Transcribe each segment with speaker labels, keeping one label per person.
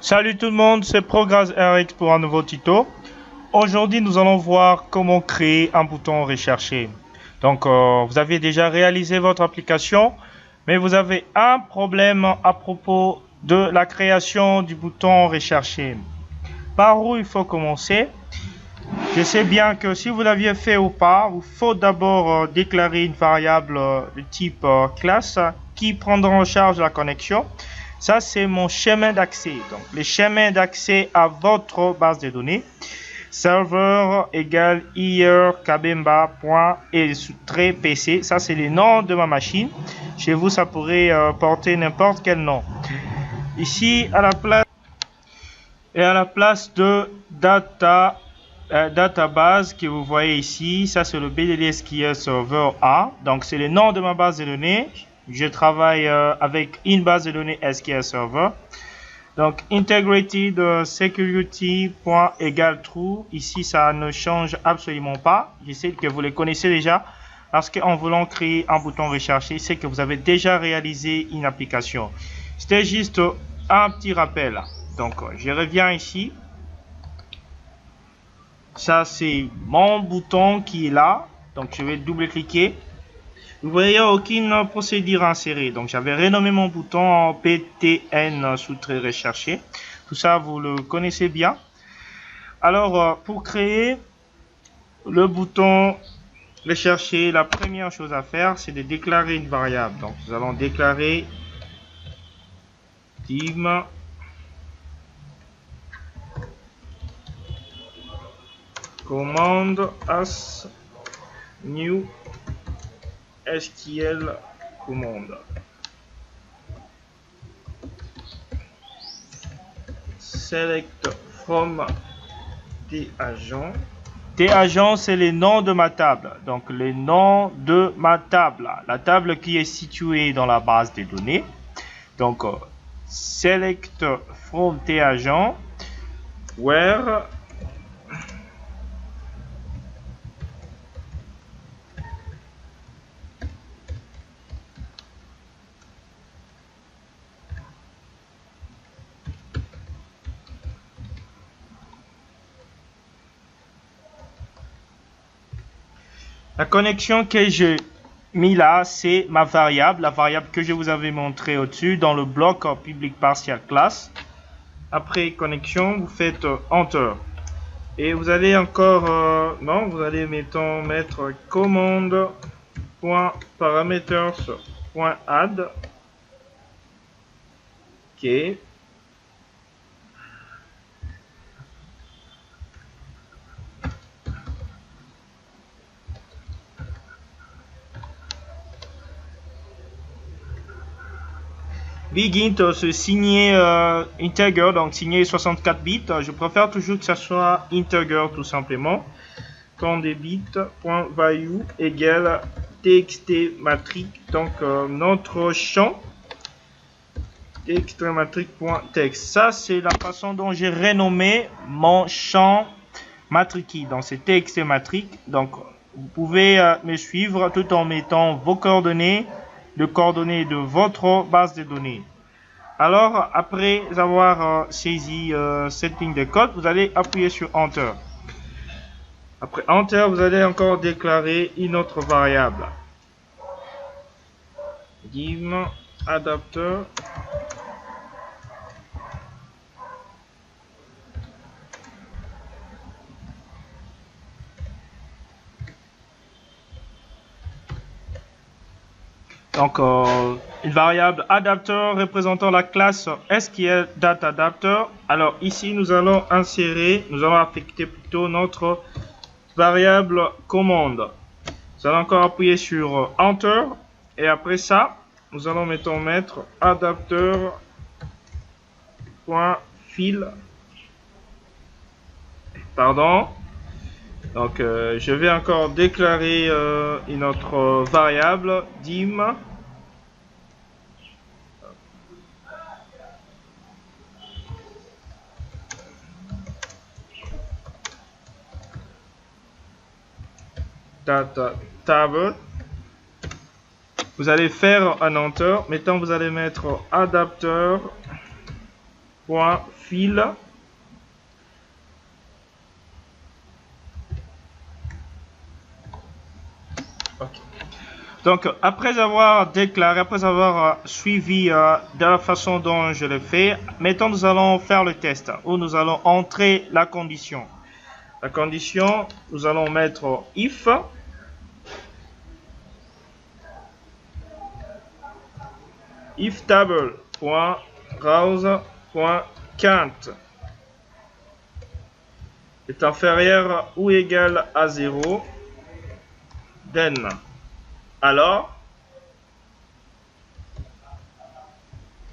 Speaker 1: Salut tout le monde, c'est Progress RX pour un nouveau tuto. Aujourd'hui, nous allons voir comment créer un bouton recherché. Donc, vous avez déjà réalisé votre application, mais vous avez un problème à propos de la création du bouton recherché. Par où il faut commencer? Je sais bien que si vous l'aviez fait ou pas, il faut d'abord déclarer une variable de type classe qui prendra en charge la connexion. Ça, c'est mon chemin d'accès. Donc, le chemin d'accès à votre base de données. Serveur égale hier.kabemba.et-pc. Ça, c'est le nom de ma machine. Chez vous, ça pourrait porter n'importe quel nom. Ici, à la place de database que vous voyez ici, ça c'est le BDD SQL Server A. Donc, c'est le nom de ma base de données. Je travaille avec une base de données SQL Server. Donc, integrated security.égale true. Ici, ça ne change absolument pas. Je sais que vous les connaissez déjà. Parce qu'en voulant créer un bouton recherché, c'est que vous avez déjà réalisé une application. C'était juste un petit rappel. Donc, je reviens ici. Ça, c'est mon bouton qui est là. Donc, je vais double-cliquer. Vous voyez aucune procédure insérée. Donc, j'avais renommé mon bouton en PTN sous-trait recherché. Tout ça, vous le connaissez bien. Alors, pour créer le bouton recherché, la première chose à faire, c'est de déclarer une variable. Donc, nous allons déclarer dim command as new SQL commande. Select from t-agent. T-agent, c'est le nom de ma table. Donc, le nom de ma table. La table qui est située dans la base des données. Donc, select from t-agent where la connexion que j'ai mis là, c'est ma variable, la variable que je vous avais montré au-dessus dans le bloc public partial class. Après connexion, vous faites Enter. Et vous allez encore, vous allez mettre command.parameters.add. OK. Begin se signer integer, donc signer 64 bits. Je préfère toujours que ça soit integer tout simplement. Quand des bits.value égale txt matrix, donc notre champ txt-matrix.text. Ça, c'est la façon dont j'ai renommé mon champ matrix. Donc, c'est txt matrix. Donc, vous pouvez me suivre tout en mettant vos coordonnées, les coordonnées de votre base de données. Alors, après avoir saisi cette ligne de code, vous allez appuyer sur Enter. Après Enter, vous allez encore déclarer une autre variable. Dim adapter donc une variable adapter représentant la classe SQL Data Adapter. Alors ici nous allons affecter plutôt notre variable commande. Nous allons encore appuyer sur Enter et après ça nous allons mettre adapter.fill. Pardon. Donc je vais encore déclarer une autre variable dim data table. Vous allez faire un Enter. Maintenant vous allez mettre adapter dim.fill. Okay. Donc, après avoir déclaré, après avoir suivi de la façon dont je l'ai fait, maintenant nous allons faire le test où nous allons entrer la condition. La condition, nous allons mettre if table.rows.count est inférieur ou égal à 0, then alors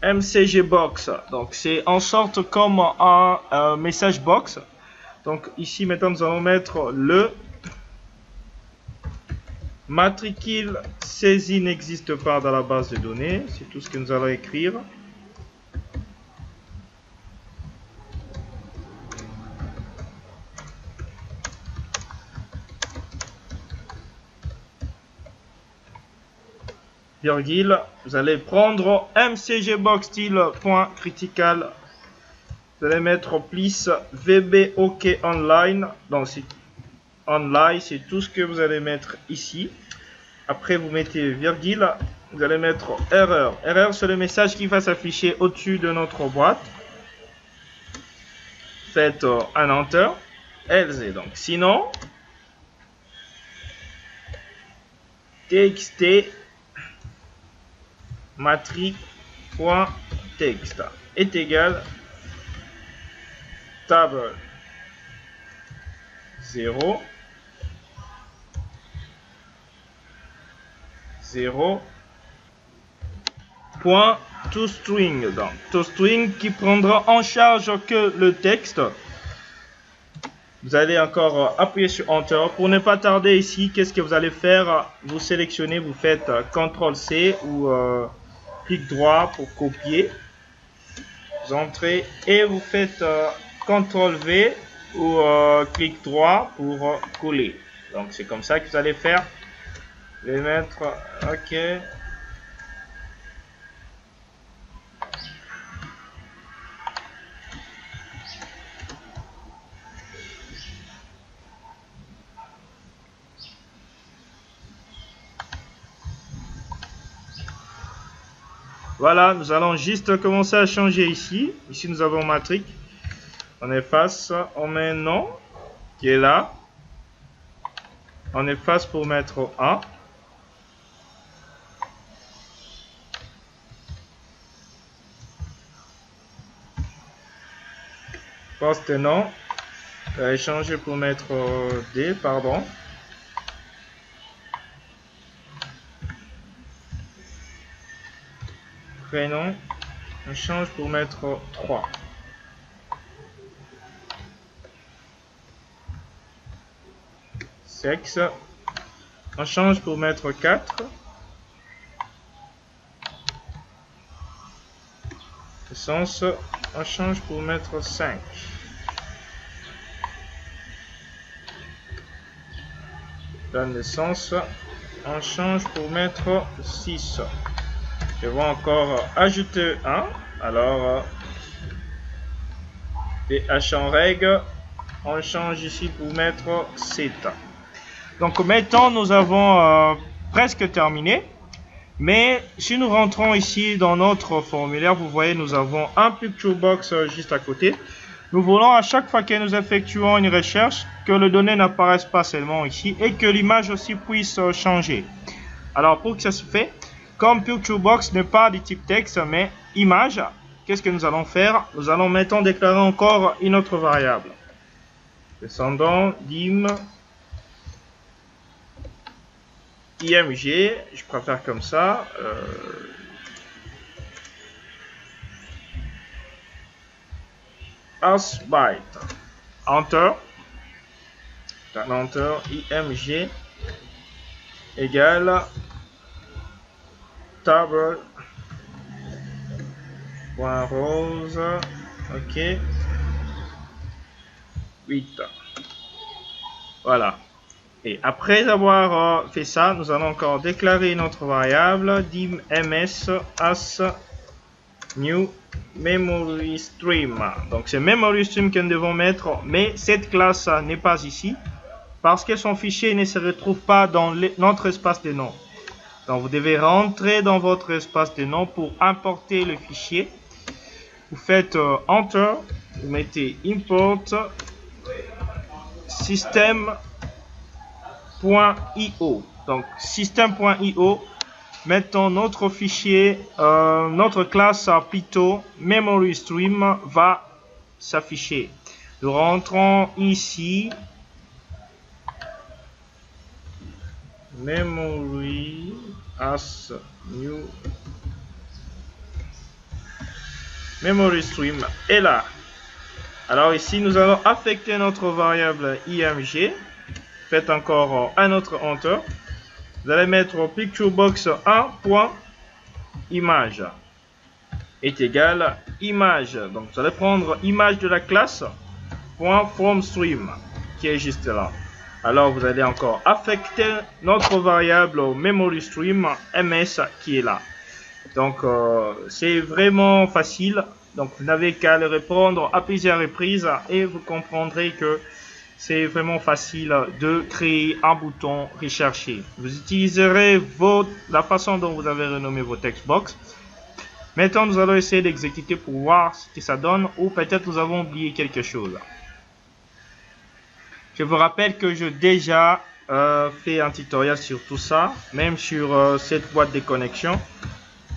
Speaker 1: mcg box, donc c'est en sorte comme un message box. Donc ici maintenant nous allons mettre le matricule saisie n'existe pas dans la base de données, c'est tout ce que nous allons écrire. Virgule, vous allez prendre mcgbox style.critical, vous allez mettre please vbok online, donc c'est online, c'est tout ce que vous allez mettre ici. Après vous mettez virgule, vous allez mettre erreur. Erreur, c'est le message qui va s'afficher au-dessus de notre boîte. Faites un enter, else, donc sinon txt matrix.text est égal table 0 point toString, donc toString qui prendra en charge que le texte. Vous allez encore appuyer sur Enter. Pour ne pas tarder ici, qu'est-ce que vous allez faire? Vous sélectionnez, vous faites CTRL-C ou clic droit pour copier. Vous entrez et vous faites CTRL-V ou clic droit pour coller. Donc c'est comme ça que vous allez faire. Les mettre, ok. Voilà, nous allons juste commencer à changer ici. Ici, nous avons matrix. On efface, on met non, qui est là. On efface pour mettre 1. Poste non. On va changer pour mettre D, pardon. Prénom, on change pour mettre 3. Sexe, on change pour mettre 4. Essence, on change pour mettre 5. La naissance, on change pour mettre 6. Je vais encore ajouter 1. Alors, DH en règle, on change ici pour mettre 7. Donc maintenant, nous avons presque terminé. Mais si nous rentrons ici dans notre formulaire, vous voyez, nous avons un picture box juste à côté. Nous voulons à chaque fois que nous effectuons une recherche, que les données n'apparaissent pas seulement ici et que l'image aussi puisse changer. Alors, pour que ça se fait, comme picture box n'est pas de type texte mais image, qu'est-ce que nous allons faire? Nous allons maintenant déclarer encore une autre variable. Descendant dim img, je préfère comme ça. As byte. Enter. Enter img égale table point rose, ok, 8. Voilà. Et après avoir fait ça, nous allons encore déclarer une autre variable dim ms as new memory stream. Donc c'est memory stream que nous devons mettre, mais cette classe n'est pas ici parce que son fichier ne se retrouve pas dans notre espace de nom. Donc vous devez rentrer dans votre espace de nom pour importer le fichier. Vous faites Enter, vous mettez Import System.io. Donc System.io. Mettons notre fichier, notre classe Python Memory Stream va s'afficher. Nous rentrons ici. Memory as new memory stream est là. Alors ici nous allons affecter notre variable img. Faites encore un autre enter. Vous allez mettre picturebox 1.image est égal image. Donc vous allez prendre image de la classe .fromStream qui est juste là. Alors vous allez encore affecter notre variable memory stream ms qui est là. Donc c'est vraiment facile. Donc vous n'avez qu'à le répondre à plusieurs reprises et vous comprendrez que c'est vraiment facile de créer un bouton rechercher. Vous utiliserez la façon dont vous avez renommé vos textbox. Maintenant nous allons essayer d'exécuter pour voir ce que ça donne, ou peut-être nous avons oublié quelque chose. Je vous rappelle que j'ai déjà fait un tutoriel sur tout ça, même sur cette boîte de connexion.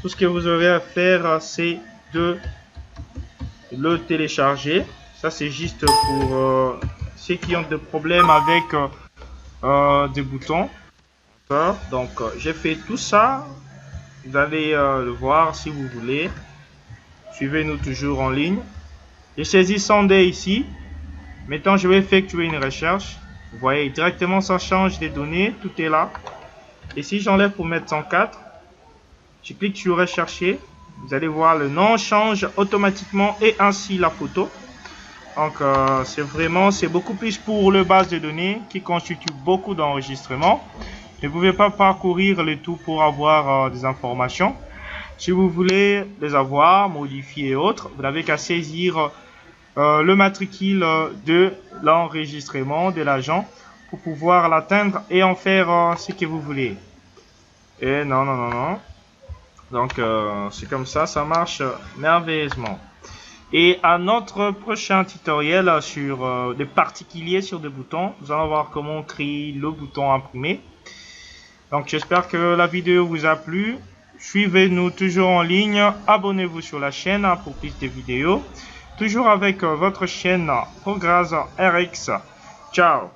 Speaker 1: Tout ce que vous aurez à faire, c'est de le télécharger. Ça, c'est juste pour ceux qui ont des problèmes avec des boutons. Donc, j'ai fait tout ça. Vous allez le voir si vous voulez. Suivez-nous toujours en ligne. J'ai saisi Sunday ici. Maintenant, je vais effectuer une recherche. Vous voyez, directement, ça change les données. Tout est là. Et si j'enlève pour mettre 104, je clique sur rechercher. Vous allez voir, le nom change automatiquement et ainsi la photo. Donc, c'est beaucoup plus pour le base de données qui constitue beaucoup d'enregistrements. Ne pouvez pas parcourir le tout pour avoir des informations. Si vous voulez les avoir, modifier et autres, vous n'avez qu'à saisir le matricule de l'enregistrement de l'agent pour pouvoir l'atteindre et en faire ce que vous voulez. Et non. Donc c'est comme ça, ça marche merveilleusement. Et à notre prochain tutoriel sur des particuliers sur des boutons, nous allons voir comment créer le bouton imprimé. Donc j'espère que la vidéo vous a plu. Suivez-nous toujours en ligne, abonnez-vous sur la chaîne pour plus de vidéos. Toujours avec votre chaîne Progress RX. Ciao.